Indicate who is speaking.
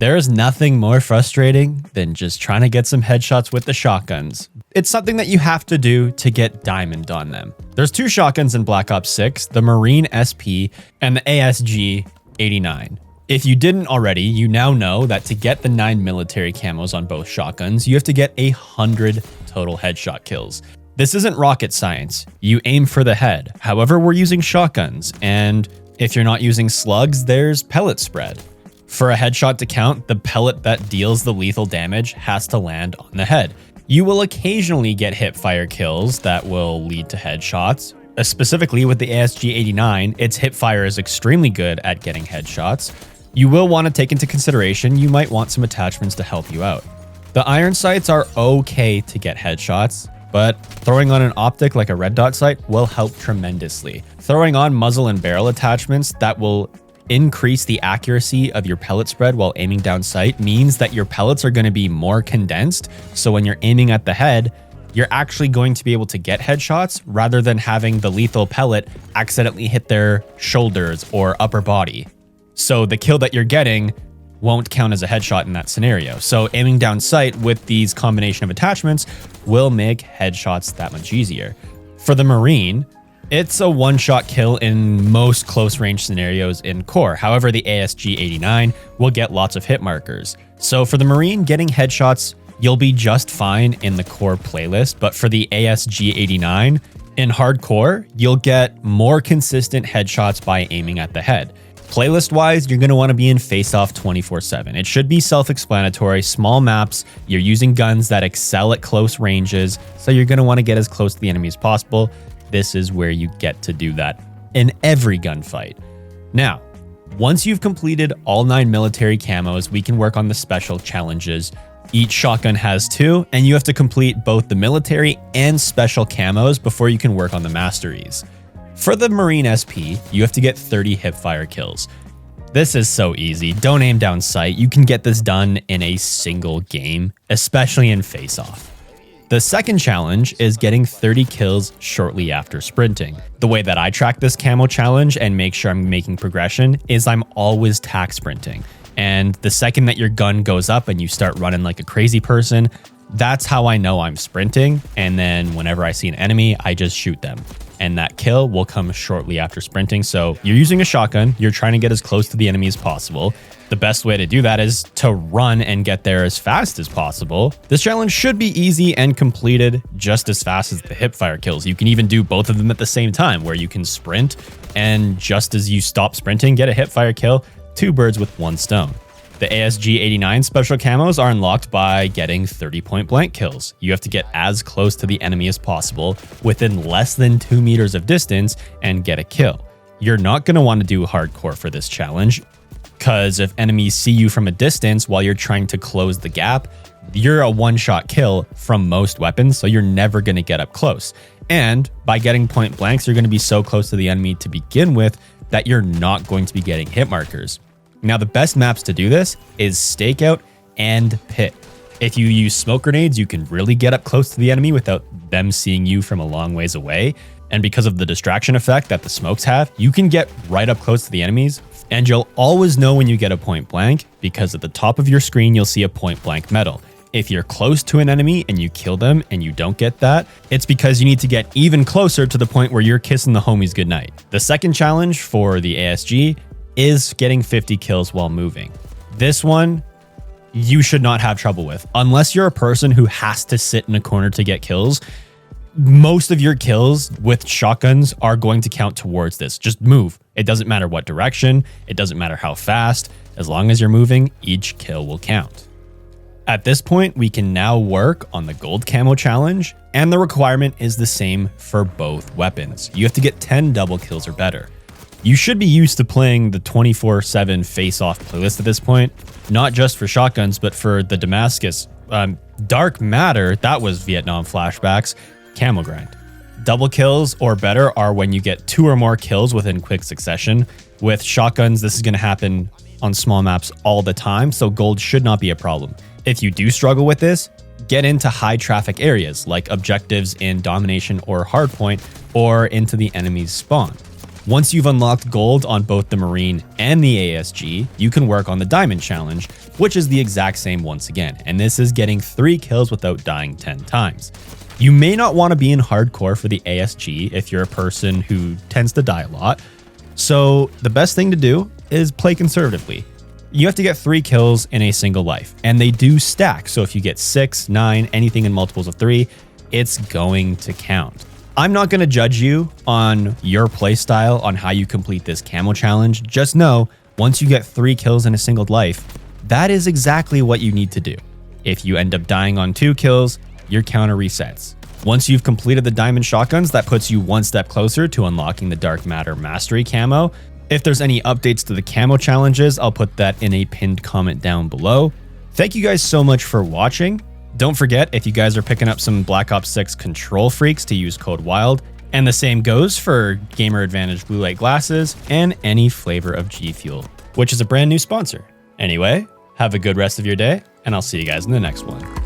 Speaker 1: There is nothing more frustrating than just trying to get some headshots with the shotguns. It's something that you have to do to get diamond on them. There's two shotguns in Black Ops 6, the Marine SP and the ASG-89. If you didn't already, you now know that to get the 9 military camos on both shotguns, you have to get 100 total headshot kills. This isn't rocket science. You aim for the head. However, we're using shotguns, and if you're not using slugs, there's pellet spread. For a headshot to count, the pellet that deals the lethal damage has to land on the head. You will occasionally get hip fire kills that will lead to headshots. Specifically with the ASG-89, its hip fire is extremely good at getting headshots. You will want to take into consideration you might want some attachments to help you out. The iron sights are okay to get headshots, but throwing on an optic like a red dot sight will help tremendously. Throwing on muzzle and barrel attachments that will increase the accuracy of your pellet spread while aiming down sight means that your pellets are going to be more condensed. So when you're aiming at the head, you're actually going to be able to get headshots rather than having the lethal pellet accidentally hit their shoulders or upper body. So the kill that you're getting won't count as a headshot in that scenario. So aiming down sight with these combination of attachments will make headshots that much easier. For the Marine, it's a one-shot kill in most close range scenarios in core. However, the ASG-89 will get lots of hit markers. So for the Marine, getting headshots, you'll be just fine in the core playlist. But for the ASG-89, in hardcore, you'll get more consistent headshots by aiming at the head. Playlist-wise, you're going to want to be in face-off 24/7. It should be self-explanatory, small maps, you're using guns that excel at close ranges, so you're going to want to get as close to the enemy as possible. This is where you get to do that in every gunfight. Now, once you've completed all 9 military camos, we can work on the special challenges. Each shotgun has 2, and you have to complete both the military and special camos before you can work on the masteries. For the Marine SP, you have to get 30 hipfire kills. This is so easy. Don't aim down sight. You can get this done in a single game, especially in face-off. The second challenge is getting 30 kills shortly after sprinting. The way that I track this camo challenge and make sure I'm making progression is I'm always tack sprinting. And the second that your gun goes up and you start running like a crazy person, that's how I know I'm sprinting. And then whenever I see an enemy, I just shoot them. And that kill will come shortly after sprinting. So you're using a shotgun, you're trying to get as close to the enemy as possible. The best way to do that is to run and get there as fast as possible. This challenge should be easy and completed just as fast as the hipfire kills. You can even do both of them at the same time, where you can sprint and just as you stop sprinting, get a hipfire kill. 2 birds with 1 stone. The ASG-89 special camos are unlocked by getting 30 point blank kills. You have to get as close to the enemy as possible within less than 2 meters of distance and get a kill. You're not going to want to do hardcore for this challenge, because if enemies see you from a distance while you're trying to close the gap, you're a one-shot kill from most weapons, so you're never going to get up close. And by getting point blanks, you're going to be so close to the enemy to begin with that you're not going to be getting hit markers. Now, the best maps to do this is Stakeout and Pit. If you use smoke grenades, you can really get up close to the enemy without them seeing you from a long ways away. And because of the distraction effect that the smokes have, you can get right up close to the enemies. And you'll always know when you get a point blank, because at the top of your screen, you'll see a point blank medal. If you're close to an enemy and you kill them and you don't get that, it's because you need to get even closer to the point where you're kissing the homies goodnight. The second challenge for the ASG is getting 50 kills while moving. This one, you should not have trouble with. Unless you're a person who has to sit in a corner to get kills, most of your kills with shotguns are going to count towards this. Just move. It doesn't matter what direction. It doesn't matter how fast. As long as you're moving, each kill will count. At this point, we can now work on the gold camo challenge, and the requirement is the same for both weapons. You have to get 10 double kills or better. You should be used to playing the 24/7 face-off playlist at this point, not just for shotguns, but for the Damascus. Dark Matter, that was Vietnam flashbacks, camo grind. Double kills or better are when you get 2 or more kills within quick succession. With shotguns, this is going to happen on small maps all the time, so gold should not be a problem. If you do struggle with this, get into high traffic areas like objectives in domination or hardpoint, or into the enemy's spawn. Once you've unlocked gold on both the Marine and the ASG, you can work on the Diamond Challenge, which is the exact same once again, and this is getting 3 kills without dying 10 times. You may not want to be in hardcore for the ASG if you're a person who tends to die a lot, so the best thing to do is play conservatively. You have to get 3 kills in a single life, and they do stack, so if you get 6, 9, anything in multiples of 3, it's going to count. I'm not going to judge you on your playstyle on how you complete this camo challenge. Just know, once you get 3 kills in a single life, that is exactly what you need to do. If you end up dying on 2 kills, your counter resets. Once you've completed the diamond shotguns, that puts you 1 step closer to unlocking the Dark Matter Mastery camo. If there's any updates to the camo challenges, I'll put that in a pinned comment down below. Thank you guys so much for watching. Don't forget, if you guys are picking up some Black Ops 6 control freaks, to use code WILD, and the same goes for Gamer Advantage blue light glasses and any flavor of G Fuel, which is a brand new sponsor. Anyway, have a good rest of your day, and I'll see you guys in the next one.